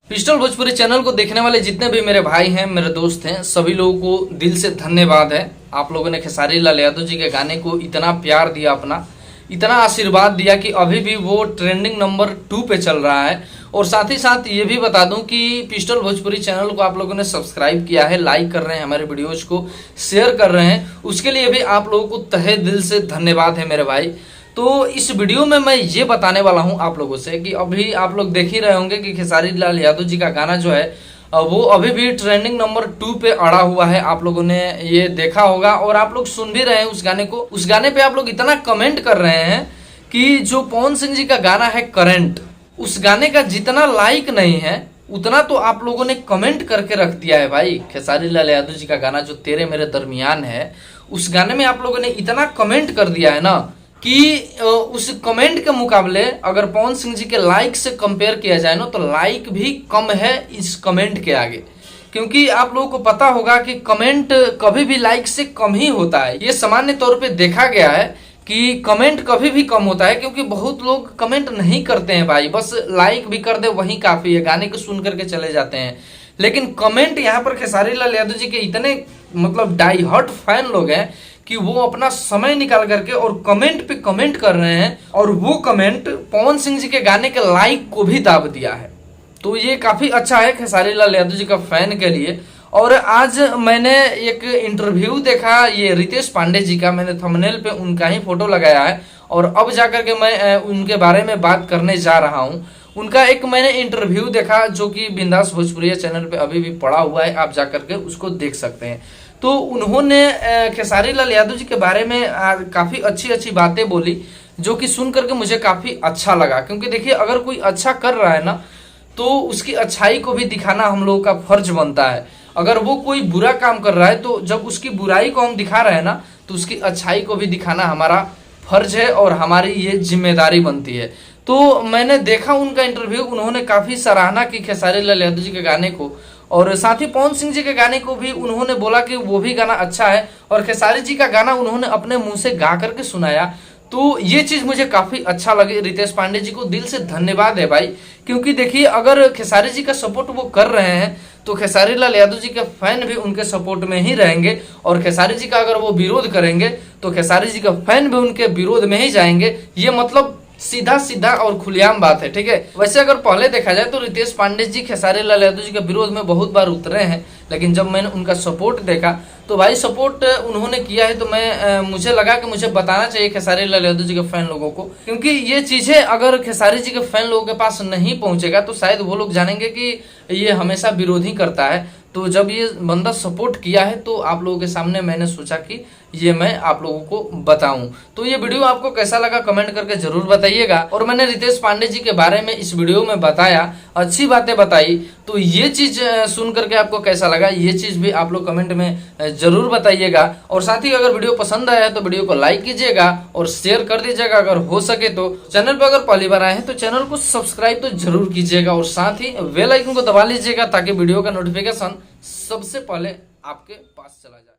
Pistol Bhojpuri channel को देखने वाले जितने भी मेरे भाई हैं, मेरे दोस्त हैं, सभी लोगों को दिल से धन्यवाद है। आप लोगों ने खेसारी लाल यादव जी के गाने को इतना प्यार दिया, अपना इतना आशीर्वाद दिया कि अभी भी वो ट्रेंडिंग नंबर 2 पे चल रहा है। और साथ ही साथ ये भी बता दूं कि पिस्टल भोजपुरी चैनल को आप लोगों ने सब्सक्राइब किया है, लाइक कर रहे हैं, हमारे वीडियोज को शेयर कर रहे हैं, उसके लिए भी आप लोगों को तहे दिल से धन्यवाद है मेरे भाई। तो इस वीडियो में मैं ये बताने वाला हूं आप लोगों से कि अभी आप लोग देख ही रहे होंगे कि खेसारी लाल यादव जी का गाना जो है वो अभी भी ट्रेंडिंग नंबर 2 पे अड़ा हुआ है। आप लोगों ने ये देखा होगा और आप लोग सुन भी रहे हैं उस गाने को। उस गाने पे आप लोग इतना कमेंट कर रहे हैं कि जो पवन सिंह जी का गाना है करंट, उस गाने का जितना लाइक नहीं है उतना तो आप लोगों ने कमेंट करके रख दिया है भाई। खेसारी लाल यादव जी का गाना जो तेरे मेरे दरमियान है, उस गाने में आप लोगों ने इतना कमेंट कर दिया है ना कि उस कमेंट के मुकाबले अगर पवन सिंह जी के लाइक से कंपेयर किया जाए ना तो लाइक भी कम है इस कमेंट के आगे। क्योंकि आप लोगों को पता होगा कि कमेंट कभी भी लाइक से कम ही होता है। ये सामान्य तौर पे देखा गया है कि कमेंट कभी भी कम होता है, क्योंकि बहुत लोग कमेंट नहीं करते हैं भाई, बस लाइक भी कर दे वही काफी है, गाने को सुन करके चले जाते हैं। लेकिन कमेंट यहाँ पर खेसारी लाल यादव जी के इतने मतलब डाई हार्ट फैन लोग हैं कि वो अपना समय निकाल करके और कमेंट पे कमेंट कर रहे हैं, और वो कमेंट पवन सिंह जी के गाने के लाइक को भी दाब दिया है। तो ये काफी अच्छा है खेसारी लाल यादव जी का फैन के लिए। और आज मैंने एक इंटरव्यू देखा ये रितेश पांडे जी का, मैंने थंबनेल पे उनका ही फोटो लगाया है और अब जाकर के मैं उनके बारे में बात करने जा रहा हूँ। उनका एक मैंने इंटरव्यू देखा जो कि बिंदास भोजपुरिया चैनल पे अभी भी पड़ा हुआ है, आप जाकर के उसको देख सकते हैं। तो उन्होंने खेसारी लाल यादव जी के बारे में काफी अच्छी अच्छी बातें बोली, जो कि सुन करके मुझे काफी अच्छा लगा। क्योंकि देखिए, अगर कोई अच्छा कर रहा है ना तो उसकी अच्छाई को भी दिखाना हम लोगों का फर्ज बनता है। अगर वो कोई बुरा काम कर रहा है तो जब उसकी बुराई को हम दिखा रहे हैं ना तो उसकी अच्छाई को भी दिखाना हमारा फर्ज है और हमारी ये जिम्मेदारी बनती है। तो मैंने देखा उनका इंटरव्यू, उन्होंने काफी सराहना की खेसारी लाल यादव जी के गाने को, और साथ ही पवन सिंह जी के गाने को भी उन्होंने बोला कि वो भी गाना अच्छा है, और खेसारी जी का गाना उन्होंने अपने मुंह से गा करके सुनाया। तो ये चीज मुझे काफी अच्छा लगे। रितेश पांडे जी को दिल से धन्यवाद है भाई। क्योंकि देखिए, अगर खेसारी जी का सपोर्ट वो कर रहे हैं तो खेसारी लाल यादव जी के फैन भी उनके सपोर्ट में ही रहेंगे, और खेसारी जी का अगर वो विरोध करेंगे तो खेसारी जी का फैन भी उनके विरोध में ही जाएंगे। ये मतलब सीधा सीधा और खुलेआम बात है, ठीक है। वैसे अगर पहले देखा जाए तो रितेश पांडे जी खेसारी लाल यादव जी के विरोध में बहुत बार उतरे हैं, लेकिन जब मैंने उनका सपोर्ट देखा तो भाई सपोर्ट उन्होंने किया है, तो मैं मुझे लगा कि मुझे बताना चाहिए खेसारी लाल यादव जी के फैन लोगों को। क्योंकि ये चीजें अगर खेसारी जी के फैन लोगों के पास नहीं पहुंचेगा तो शायद वो लोग जानेंगे कि ये हमेशा विरोध ही करता है। तो जब ये बंदा सपोर्ट किया है तो आप लोगों के सामने मैंने सोचा कि ये मैं आप लोगों को बताऊं। तो ये वीडियो आपको कैसा लगा कमेंट करके जरूर बताइएगा। और मैंने रितेश पांडे जी के बारे में इस वीडियो में बताया, अच्छी बातें बताई, तो ये चीज सुन करके आपको कैसा लगा ये चीज भी आप लोग कमेंट में जरूर बताइएगा। और साथ ही अगर वीडियो पसंद आया तो वीडियो को लाइक कीजिएगा और शेयर कर दीजिएगा अगर हो सके तो। चैनल पर अगर पहली बार आए हैं तो चैनल को सब्सक्राइब तो जरूर कीजिएगा, और साथ ही बेल आइकन को दबा लीजिएगा ताकि वीडियो का नोटिफिकेशन सबसे पहले आपके पास चला जाए।